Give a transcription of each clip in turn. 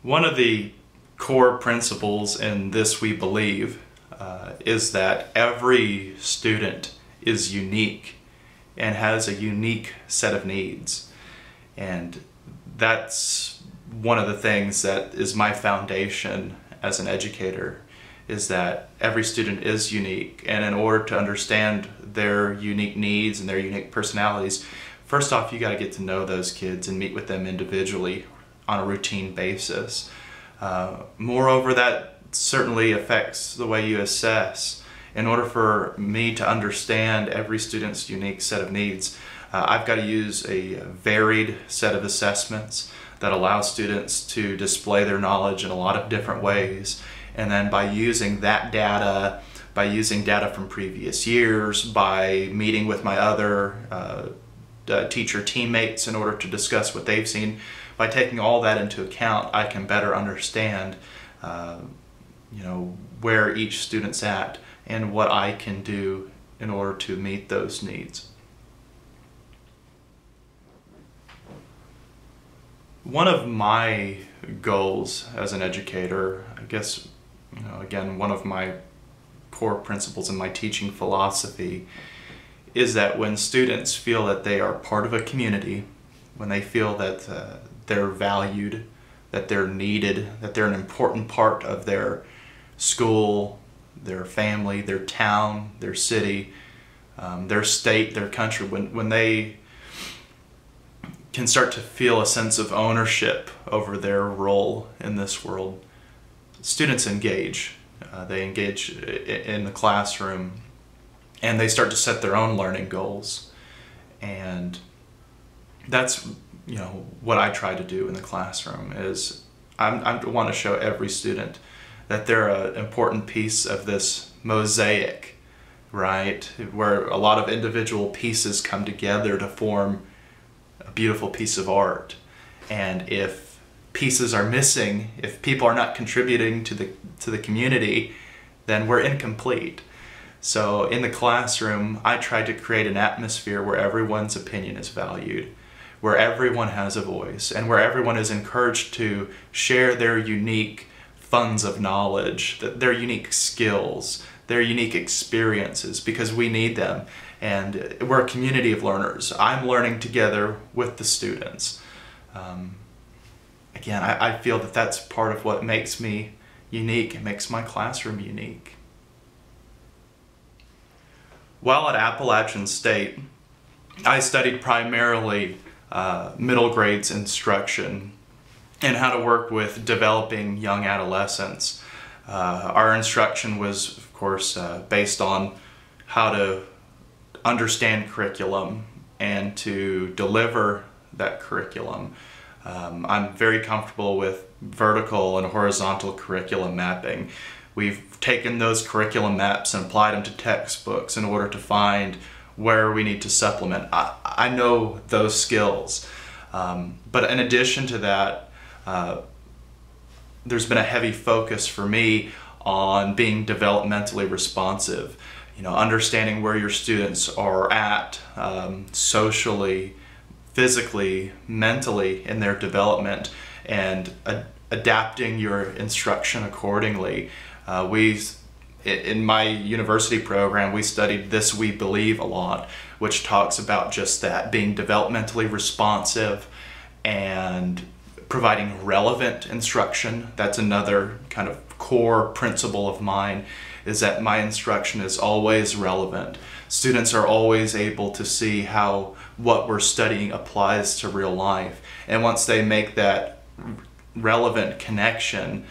One of the core principles in This We Believe is that every student is unique and has a unique set of needs. And that's one of the things that is my foundation as an educator, is that every student is unique, and in order to understand their unique needs and their unique personalities, first off, you got to get to know those kids and meet with them individually on a routine basis. Moreover, that certainly affects the way you assess. In order for me to understand every student's unique set of needs, I've got to use a varied set of assessments that allow students to display their knowledge in a lot of different ways. And then by using that data, by using data from previous years, by meeting with my other teacher teammates in order to discuss what they've seen, by taking all that into account, I can better understand where each student's at and what I can do in order to meet those needs. One of my goals as an educator, I guess, again, one of my core principles in my teaching philosophy is that when students feel that they are part of a community, when they feel that they're valued, that they're needed, that they're an important part of their school, their family, their town, their city, their state, their country, when they can start to feel a sense of ownership over their role in this world, students engage. They engage in the classroom, and they start to set their own learning goals. And that's what I try to do in the classroom is I want to show every student that they're an important piece of this mosaic, right? Where a lot of individual pieces come together to form a beautiful piece of art. And if pieces are missing, if people are not contributing to the community, then we're incomplete. So in the classroom, I try to create an atmosphere where everyone's opinion is valued, where everyone has a voice, and where everyone is encouraged to share their unique funds of knowledge, their unique skills, their unique experiences, because we need them. And we're a community of learners. I'm learning together with the students. Again, I feel that that's part of what makes me unique and makes my classroom unique. While at Appalachian State, I studied primarily middle grades instruction and how to work with developing young adolescents. Our instruction was, of course, based on how to understand curriculum and to deliver that curriculum. I'm very comfortable with vertical and horizontal curriculum mapping. We've taken those curriculum maps and applied them to textbooks in order to find where we need to supplement. I know those skills. But in addition to that, there's been a heavy focus for me on being developmentally responsive. Understanding where your students are at socially, physically, mentally in their development, and adapting your instruction accordingly. In my university program, we studied This We Believe a lot, which talks about just that, being developmentally responsive and providing relevant instruction. That's another kind of core principle of mine, is that my instruction is always relevant. Students are always able to see how what we're studying applies to real life. And once they make that relevant connection,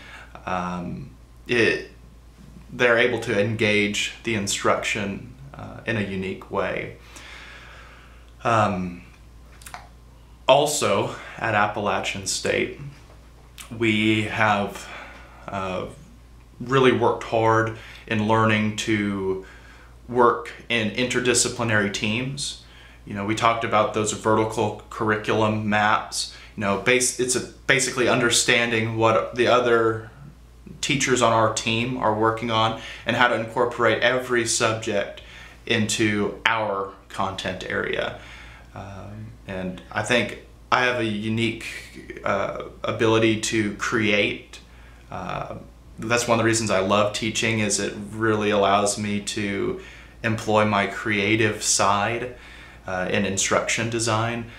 they're able to engage the instruction in a unique way. Also, at Appalachian State, we have really worked hard in learning to work in interdisciplinary teams. We talked about those vertical curriculum maps. It's basically understanding what the other teachers on our team are working on and how to incorporate every subject into our content area. And I think I have a unique ability to create. That's one of the reasons I love teaching, is it really allows me to employ my creative side in instruction design.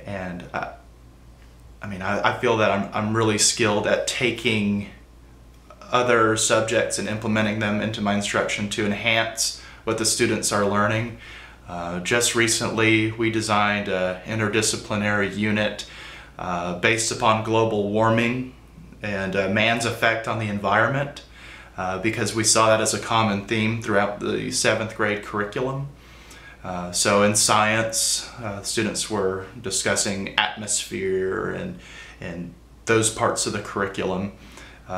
And I feel that I'm really skilled at taking other subjects and implementing them into my instruction to enhance what the students are learning. Just recently we designed an interdisciplinary unit based upon global warming and man's effect on the environment, because we saw that as a common theme throughout the 7th grade curriculum. So in science, students were discussing atmosphere and those parts of the curriculum.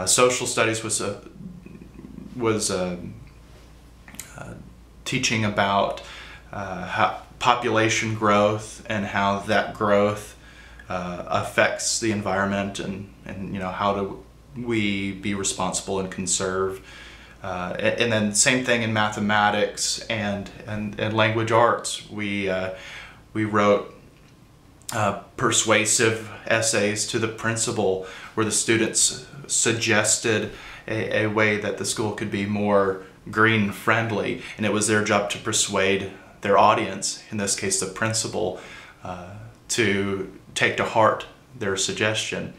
Social studies was teaching about how population growth and how that growth affects the environment, and how do we be responsible and conserve. And then same thing in mathematics and language arts. We wrote persuasive essays to the principal, where the students suggested a way that the school could be more green friendly, and it was their job to persuade their audience, in this case the principal, to take to heart their suggestion.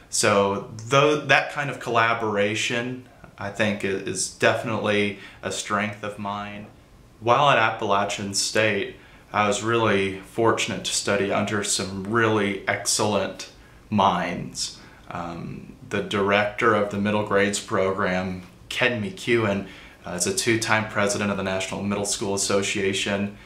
So that kind of collaboration, I think, is definitely a strength of mine. While at Appalachian State, I was really fortunate to study under some really excellent minds. The director of the middle grades program, Ken McEwen, is a 2-time president of the National Middle School Association.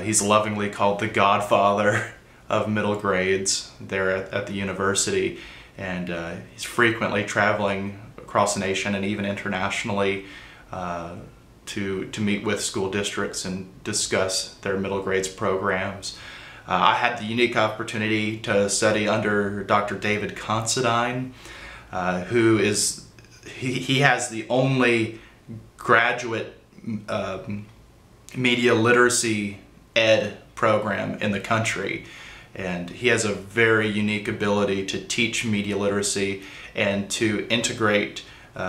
He's lovingly called the godfather of middle grades there at the university, and he's frequently traveling across the nation and even internationally to meet with school districts and discuss their middle grades programs. I had the unique opportunity to study under Dr. David Considine, who is, he has the only graduate media literacy ed program in the country, and he has a very unique ability to teach media literacy and to integrate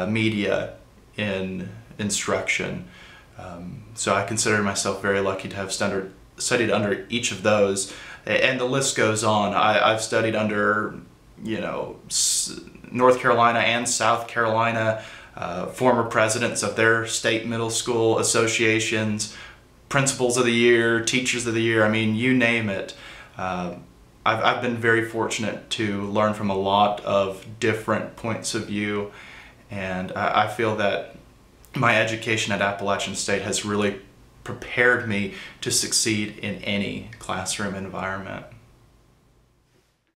media in instruction. So I consider myself very lucky to have studied under each of those, and the list goes on. I've studied under, North Carolina and South Carolina former presidents of their state middle school associations, principals of the year, teachers of the year, I mean, you name it. I've been very fortunate to learn from a lot of different points of view, and I feel that my education at Appalachian State has really prepared me to succeed in any classroom environment.